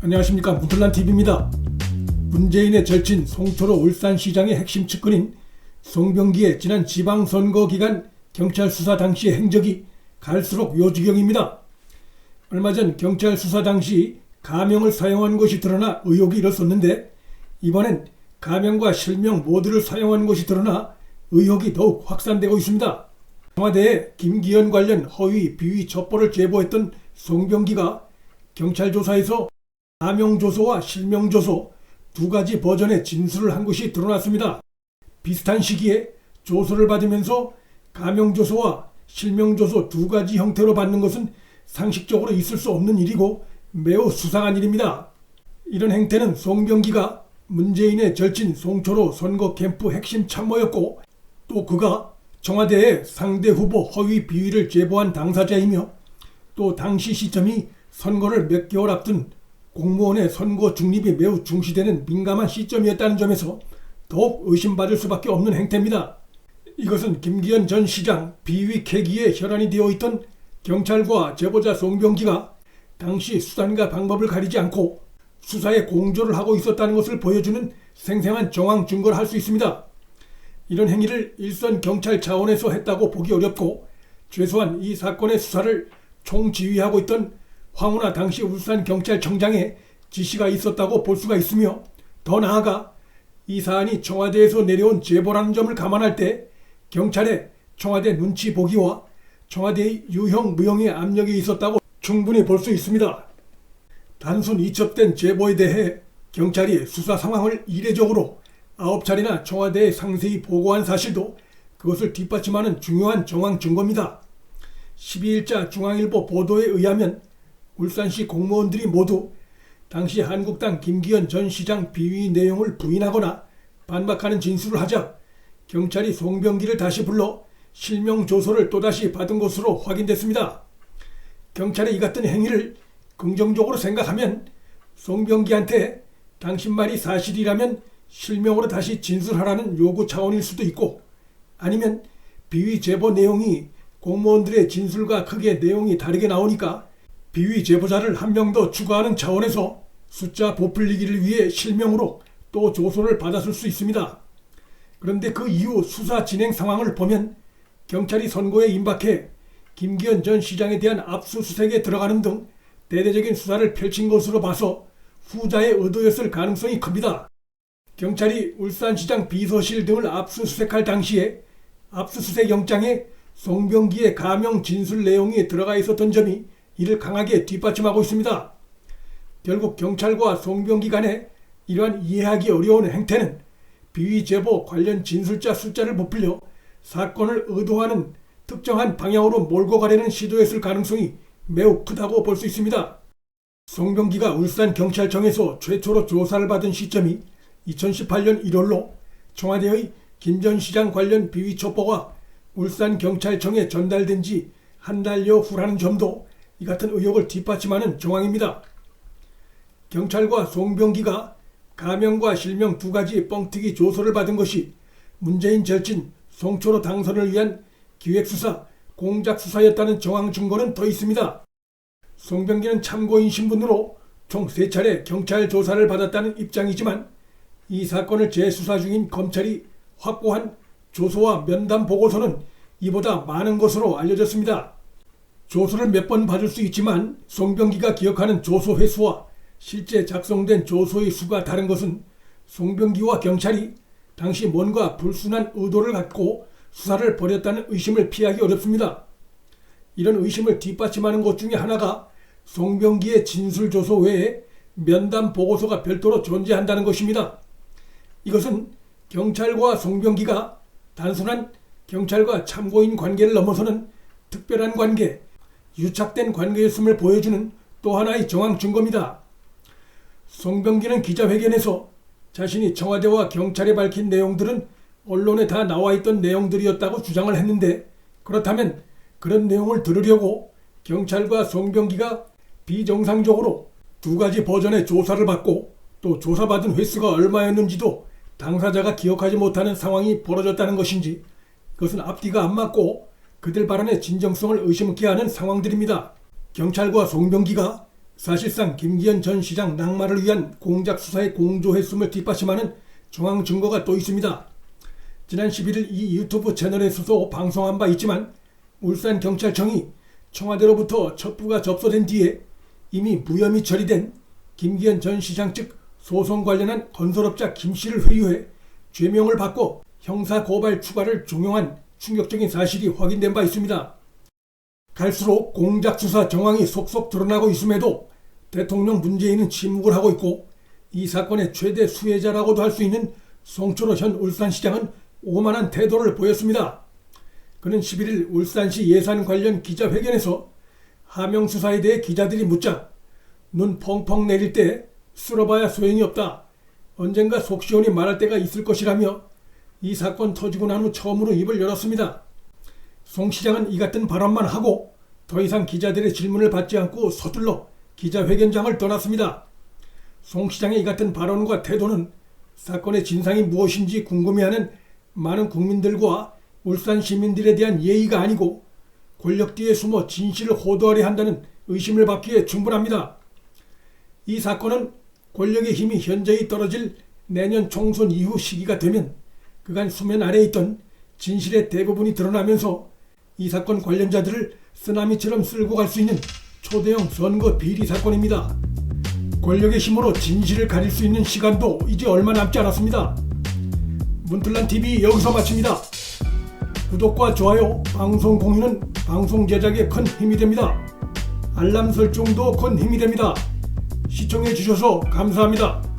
안녕하십니까, 문틀란TV입니다. 문재인의 절친 송철호 울산시장의 핵심 측근인 송병기의 지난 지방선거 기간 경찰 수사 당시의 행적이 갈수록 요지경입니다. 얼마 전 경찰 수사 당시 가명을 사용한 것이 드러나 의혹이 일었었는데, 이번엔 가명과 실명 모두를 사용한 것이 드러나 의혹이 더욱 확산되고 있습니다. 청와대에 김기현 관련 허위 비위 첩보를 제보했던 송병기가 경찰 조사에서 가명 조소와 실명 조소 두 가지 버전의 진술을 한 것이 드러났습니다. 비슷한 시기에 조소를 받으면서 가명 조소와 실명 조소 두 가지 형태로 받는 것은 상식적으로 있을 수 없는 일이고 매우 수상한 일입니다. 이런 행태는 송병기가 문재인의 절친 송철호 선거 캠프 핵심 참모였고, 또 그가 청와대에 상대 후보 허위 비위를 제보한 당사자이며, 또 당시 시점이 선거를 몇 개월 앞둔 공무원의 선거 중립이 매우 중시되는 민감한 시점이었다는 점에서 더욱 의심받을 수밖에 없는 행태입니다. 이것은 김기현 전 시장 비위 캐기에 혈안이 되어 있던 경찰과 제보자 송병기가 당시 수단과 방법을 가리지 않고 수사에 공조를 하고 있었다는 것을 보여주는 생생한 정황 증거를 할 수 있습니다. 이런 행위를 일선 경찰 차원에서 했다고 보기 어렵고, 최소한 이 사건의 수사를 총지휘하고 있던 황운하 당시 울산경찰청장의 지시가 있었다고 볼 수가 있으며, 더 나아가 이 사안이 청와대에서 내려온 제보라는 점을 감안할 때 경찰의 청와대 눈치 보기와 청와대의 유형 무형의 압력이 있었다고 충분히 볼 수 있습니다. 단순 이첩된 제보에 대해 경찰이 수사 상황을 이례적으로 9차례나 청와대에 상세히 보고한 사실도 그것을 뒷받침하는 중요한 정황 증거입니다. 12일자 중앙일보 보도에 의하면 울산시 공무원들이 모두 당시 한국당 김기현 전 시장 비위 내용을 부인하거나 반박하는 진술을 하자 경찰이 송병기를 다시 불러 실명 조소를 또다시 받은 것으로 확인됐습니다. 경찰의 이 같은 행위를 긍정적으로 생각하면 송병기한테 당신 말이 사실이라면 실명으로 다시 진술하라는 요구 차원일 수도 있고, 아니면 비위 제보 내용이 공무원들의 진술과 크게 내용이 다르게 나오니까 비위 제보자를 한 명 더 추가하는 차원에서 숫자 부풀리기를 위해 실명으로 또 조소를 받았을 수 있습니다. 그런데 그 이후 수사 진행 상황을 보면 경찰이 선거에 임박해 김기현 전 시장에 대한 압수수색에 들어가는 등 대대적인 수사를 펼친 것으로 봐서 후자의 의도였을 가능성이 큽니다. 경찰이 울산시장 비서실 등을 압수수색할 당시에 압수수색 영장에 송병기의 가명 진술 내용이 들어가 있었던 점이 이를 강하게 뒷받침하고 있습니다. 결국 경찰과 송병기 간에 이러한 이해하기 어려운 행태는 비위 제보 관련 진술자 숫자를 부풀려 사건을 의도하는 특정한 방향으로 몰고 가려는 시도였을 가능성이 매우 크다고 볼 수 있습니다. 송병기가 울산경찰청에서 최초로 조사를 받은 시점이 2018년 1월로 청와대의 김 전 시장 관련 비위 첩보가 울산경찰청에 전달된 지 한 달여 후라는 점도 이 같은 의혹을 뒷받침하는 정황입니다. 경찰과 송병기가 가명과 실명 두 가지 뻥튀기 조소를 받은 것이 문재인 절친 송철호 당선을 위한 기획수사, 공작수사였다는 정황 증거는 더 있습니다. 송병기는 참고인 신분으로 총 3차례 경찰 조사를 받았다는 입장이지만, 이 사건을 재수사 중인 검찰이 확보한 조소와 면담 보고서는 이보다 많은 것으로 알려졌습니다. 조소를 몇 번 받을 수 있지만 송병기가 기억하는 조소 횟수와 실제 작성된 조소의 수가 다른 것은 송병기와 경찰이 당시 뭔가 불순한 의도를 갖고 수사를 벌였다는 의심을 피하기 어렵습니다. 이런 의심을 뒷받침하는 것 중에 하나가 송병기의 진술 조소 외에 면담 보고서가 별도로 존재한다는 것입니다. 이것은 경찰과 송병기가 단순한 경찰과 참고인 관계를 넘어서는 특별한 관계, 유착된 관계였음을 보여주는 또 하나의 정황 증거입니다. 송병기는 기자회견에서 자신이 청와대와 경찰에 밝힌 내용들은 언론에 다 나와 있던 내용들이었다고 주장을 했는데, 그렇다면 그런 내용을 들으려고 경찰과 송병기가 비정상적으로 두 가지 버전의 조사를 받고 또 조사받은 횟수가 얼마였는지도 당사자가 기억하지 못하는 상황이 벌어졌다는 것인지, 그것은 앞뒤가 안 맞고 그들 발언의 진정성을 의심케 하는 상황들입니다. 경찰과 송병기가 사실상 김기현 전 시장 낙마를 위한 공작 수사에 공조했음을 뒷받침하는 정황 증거가 또 있습니다. 지난 11일 이 유튜브 채널에서도 방송한 바 있지만 울산경찰청이 청와대로부터 첩부가 접수된 뒤에 이미 무혐의 처리된 김기현 전 시장 측 소송 관련한 건설업자 김씨를 회유해 죄명을 받고 형사고발 추가를 종용한 충격적인 사실이 확인된 바 있습니다. 갈수록 공작수사 정황이 속속 드러나고 있음에도 대통령 문재인은 침묵을 하고 있고 이 사건의 최대 수혜자라고도 할 수 있는 송철호 현 울산시장은 오만한 태도를 보였습니다. 그는 11일 울산시 예산 관련 기자회견에서 하명 수사에 대해 기자들이 묻자 눈 펑펑 내릴 때 쓸어봐야 소용이 없다. 언젠가 속 시원히 말할 때가 있을 것이라며 이 사건 터지고 난 후 처음으로 입을 열었습니다. 송 시장은 이 같은 발언만 하고 더 이상 기자들의 질문을 받지 않고 서둘러 기자회견장을 떠났습니다. 송 시장의 이 같은 발언과 태도는 사건의 진상이 무엇인지 궁금해하는 많은 국민들과 울산 시민들에 대한 예의가 아니고 권력 뒤에 숨어 진실을 호도하려 한다는 의심을 받기에 충분합니다. 이 사건은 권력의 힘이 현저히 떨어질 내년 총선 이후 시기가 되면 그간 수면 아래에 있던 진실의 대부분이 드러나면서 이 사건 관련자들을 쓰나미처럼 쓸고 갈 수 있는 초대형 선거 비리 사건입니다. 권력의 힘으로 진실을 가릴 수 있는 시간도 이제 얼마 남지 않았습니다. 문틀란TV 여기서 마칩니다. 구독과 좋아요, 방송 공유는 방송 제작에 큰 힘이 됩니다. 알람 설정도 큰 힘이 됩니다. 시청해 주셔서 감사합니다.